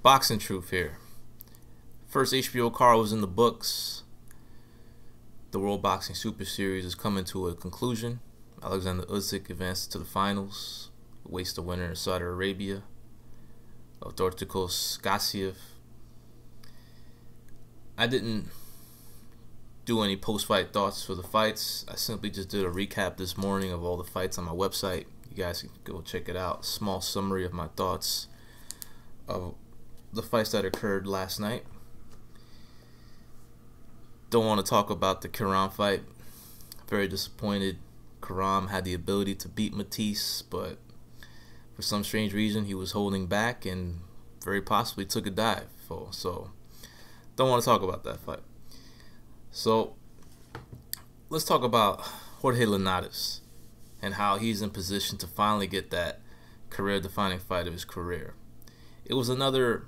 Boxing Truth here. First HBO card was in the books. The World Boxing Super Series is coming to a conclusion. Alexander Usyk advanced to the finals, faced the winner in Saudi Arabia of Dorticos Gassiev. I didn't do any post-fight thoughts for the fights. I simply just did a recap this morning of all the fights on my website. You guys can go check it out. Small summary of my thoughts of the fights that occurred last night. Don't want to talk about the Karam fight. Very disappointed. Karam had the ability to beat Matisse, but for some strange reason he was holding back and very possibly took a dive. So don't want to talk about that fight. So let's talk about Jorge Linares and how he's in position to finally get that career-defining fight of his career. It was another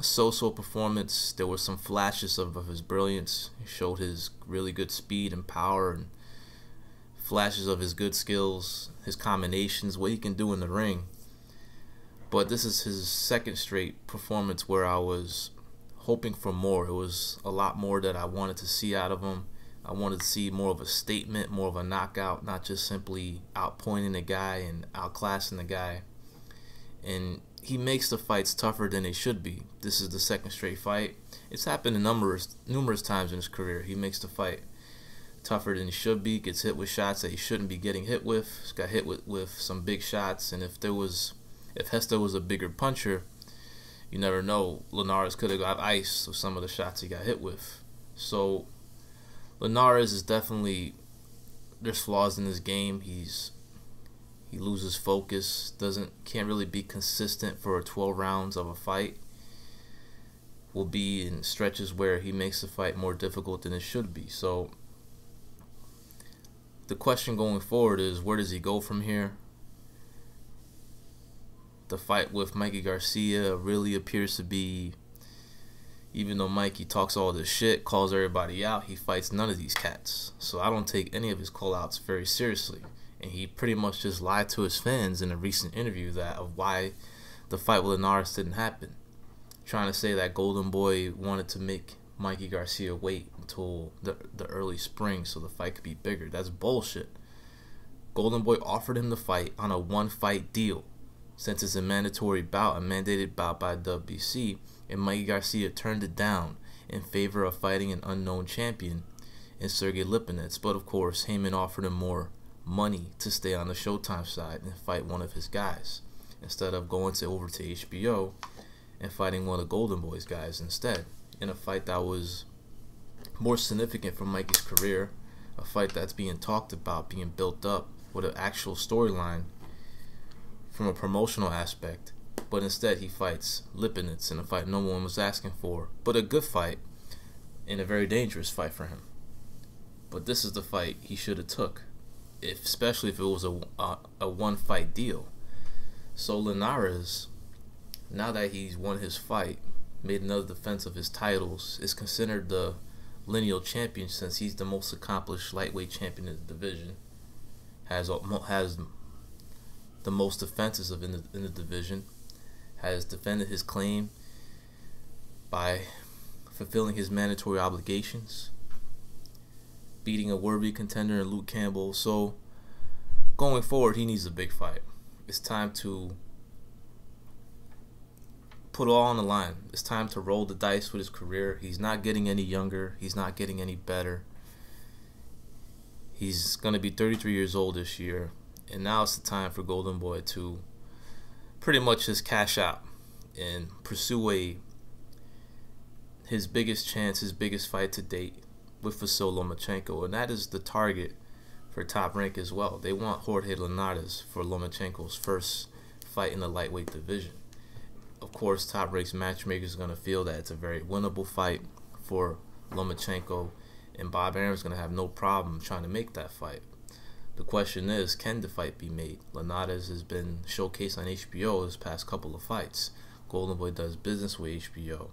so-so performance. There were some flashes of his brilliance. He showed his really good speed and power and flashes of his good skills, his combinations, what he can do in the ring. But this is his second straight performance where I was hoping for more. It was a lot more that I wanted to see out of him. I wanted to see more of a statement, more of a knockout, not just simply outpointing the guy and outclassing the guy. And he makes the fights tougher than they should be. This is the second straight fight. It's happened numerous times in his career. He makes the fight tougher than he should be, gets hit with shots that he shouldn't be getting hit with. He's got hit with some big shots, and if Hester was a bigger puncher, you never know. Linares could have got ice with some of the shots he got hit with. So Linares is definitely, there's flaws in his game. He loses focus, can't really be consistent for 12 rounds of a fight. Will be in stretches where he makes the fight more difficult than it should be. So the question going forward is, where does he go from here? The fight with Mikey Garcia really appears to be, even though Mikey talks all this shit, calls everybody out, he fights none of these cats. So I don't take any of his call-outs very seriously. And he pretty much just lied to his fans in a recent interview of why the fight with Linares didn't happen. Trying to say that Golden Boy wanted to make Mikey Garcia wait until the early spring so the fight could be bigger. That's bullshit. Golden Boy offered him the fight on a one-fight deal, since it's a mandatory bout, a mandated bout by WBC, and Mikey Garcia turned it down in favor of fighting an unknown champion in Sergey Lipanets. But of course, Heyman offered him more money to stay on the Showtime side and fight one of his guys, instead of going over to HBO and fighting one of Golden Boy's guys instead, in a fight that was more significant for Mikey's career, a fight that's being talked about, being built up with an actual storyline from a promotional aspect. But instead he fights Lipanets in a fight no one was asking for, but a good fight and a very dangerous fight for him. But this is the fight he should have took, especially if it was a one-fight deal. So Linares, now that he's won his fight, made another defense of his titles, is considered the lineal champion since he's the most accomplished lightweight champion in the division, has the most defenses in the division, has defended his claim by fulfilling his mandatory obligations, beating a worthy contender in Luke Campbell. So going forward, he needs a big fight. It's time to put it all on the line. It's time to roll the dice with his career. He's not getting any younger. He's not getting any better. He's going to be 33 years old this year. And now it's the time for Golden Boy to pretty much just cash out and pursue his biggest chance, his biggest fight to date with Vasyl Lomachenko. And that is the target for Top Rank as well. They want Jorge Linares for Lomachenko's first fight in the lightweight division. Of course, Top Rank's matchmaker is going to feel that it's a very winnable fight for Lomachenko, and Bob Arum's going to have no problem trying to make that fight. The question is, can the fight be made? Linares has been showcased on HBO his past couple of fights. Golden Boy does business with HBO.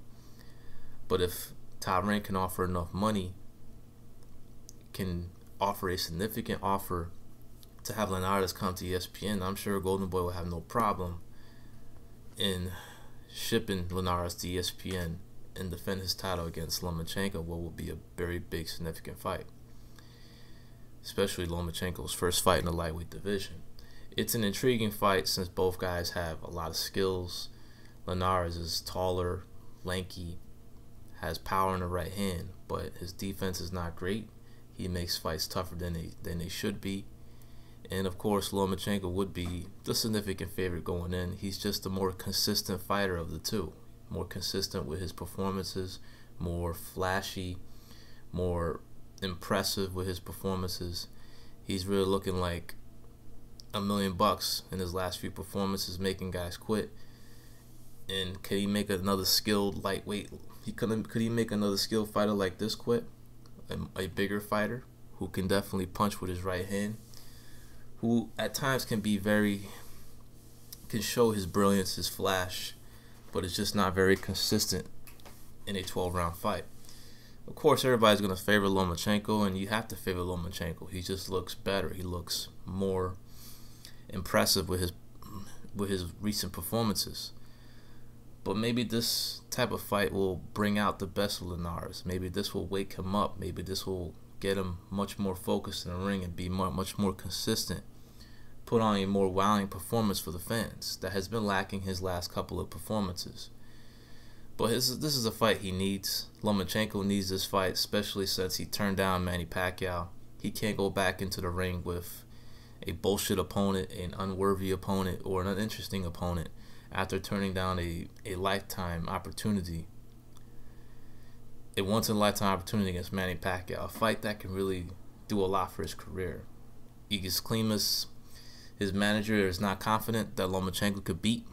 But if Top Rank can offer enough money, can offer a significant offer to have Linares come to ESPN, I'm sure Golden Boy will have no problem in shipping Linares to ESPN and defend his title against Lomachenko, what will be a very big, significant fight, especially Lomachenko's first fight in the lightweight division. It's an intriguing fight since both guys have a lot of skills. Linares is taller, lanky, has power in the right hand, but his defense is not great. He makes fights tougher than they should be. And of course, Lomachenko would be the significant favorite going in. He's just a more consistent fighter of the two. More consistent with his performances, more flashy, more impressive with his performances. He's really looking like $1 million in his last few performances, making guys quit. And could he make another skilled lightweight? Could he make another skilled fighter like this quit? A bigger fighter who can definitely punch with his right hand, who at times can show his brilliance, his flash, but it's just not very consistent in a 12-round fight. Of course, everybody's going to favor Lomachenko, and you have to favor Lomachenko. He just looks better. He looks more impressive with his recent performances. But maybe this type of fight will bring out the best of Linares. Maybe this will wake him up. Maybe this will get him much more focused in the ring and be much more consistent. Put on a more wowing performance for the fans that has been lacking his last couple of performances. But this is a fight he needs. Lomachenko needs this fight, especially since he turned down Manny Pacquiao. He can't go back into the ring with a bullshit opponent, an unworthy opponent, or an uninteresting opponent after turning down a lifetime opportunity, a once-in-a-lifetime opportunity against Manny Pacquiao, a fight that can really do a lot for his career. Igis Klimas, his manager, is not confident that Lomachenko could beat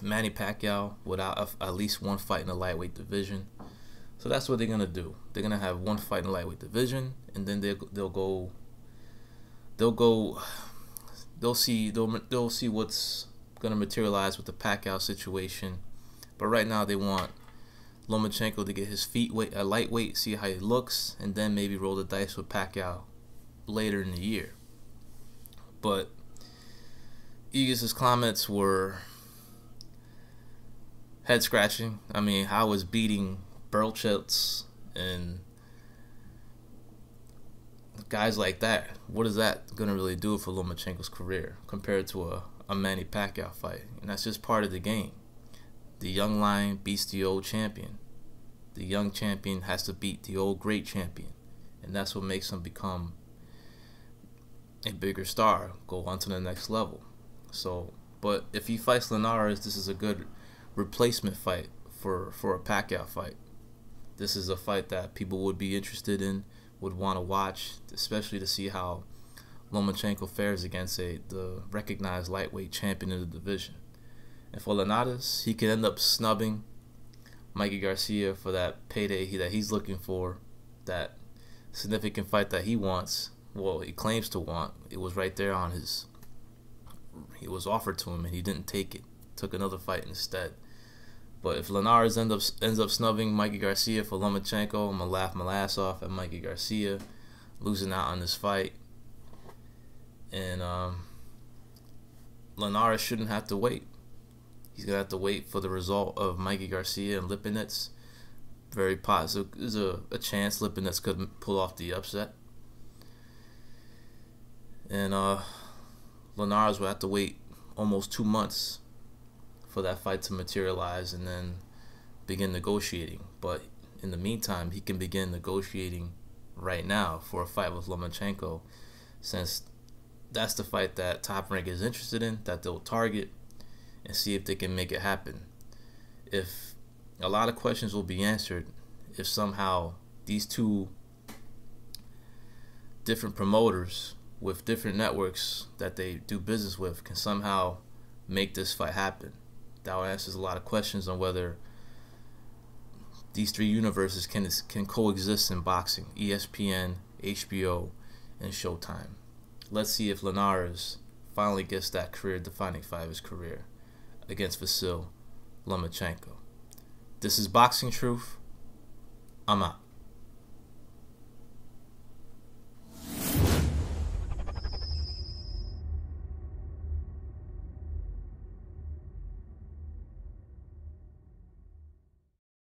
Manny Pacquiao without at least one fight in the lightweight division. So that's what they're gonna do. They're gonna have one fight in the lightweight division, and then they'll see what's gonna materialize with the Pacquiao situation. But right now they want Lomachenko to get his feet at lightweight, see how he looks, and then maybe roll the dice with Pacquiao later in the year. But Igis' comments were head scratching. I mean, how is beating Burlchets and guys like that, what is that gonna really do for Lomachenko's career compared to a Manny Pacquiao fight? And that's just part of the game. The young lion beats the old champion. The young champion has to beat the old great champion, and that's what makes him become a bigger star, go on to the next level. So, but if he fights Linares, this is a good replacement fight for a Pacquiao fight. This is a fight that people would be interested in, would want to watch, especially to see how Lomachenko fares against the recognized lightweight champion of the division. And for Linares, he could end up snubbing Mikey Garcia for that payday that he's looking for, that significant fight that he wants. Well, he claims to want. It was right there on his. It was offered to him, and he didn't take it. Took another fight instead. But if Linares ends up snubbing Mikey Garcia for Lomachenko, I'm gonna laugh my ass off at Mikey Garcia losing out on this fight. And Linares shouldn't have to wait. He's gonna have to wait for the result of Mikey Garcia and Lipinets. Very positive. There's a chance Lipinets could pull off the upset. And Linares will have to wait almost 2 months for that fight to materialize and then begin negotiating. But in the meantime, he can begin negotiating right now for a fight with Lomachenko, since that's the fight that Top Rank is interested in, that they'll target and see if they can make it happen. If a lot of questions will be answered if somehow these two different promoters with different networks that they do business with can somehow make this fight happen. That answers a lot of questions on whether these three universes can coexist in boxing: ESPN, HBO, and Showtime. Let's see if Linares finally gets that career-defining fight of his career against Vasyl Lomachenko. This is Boxing Truth. I'm out.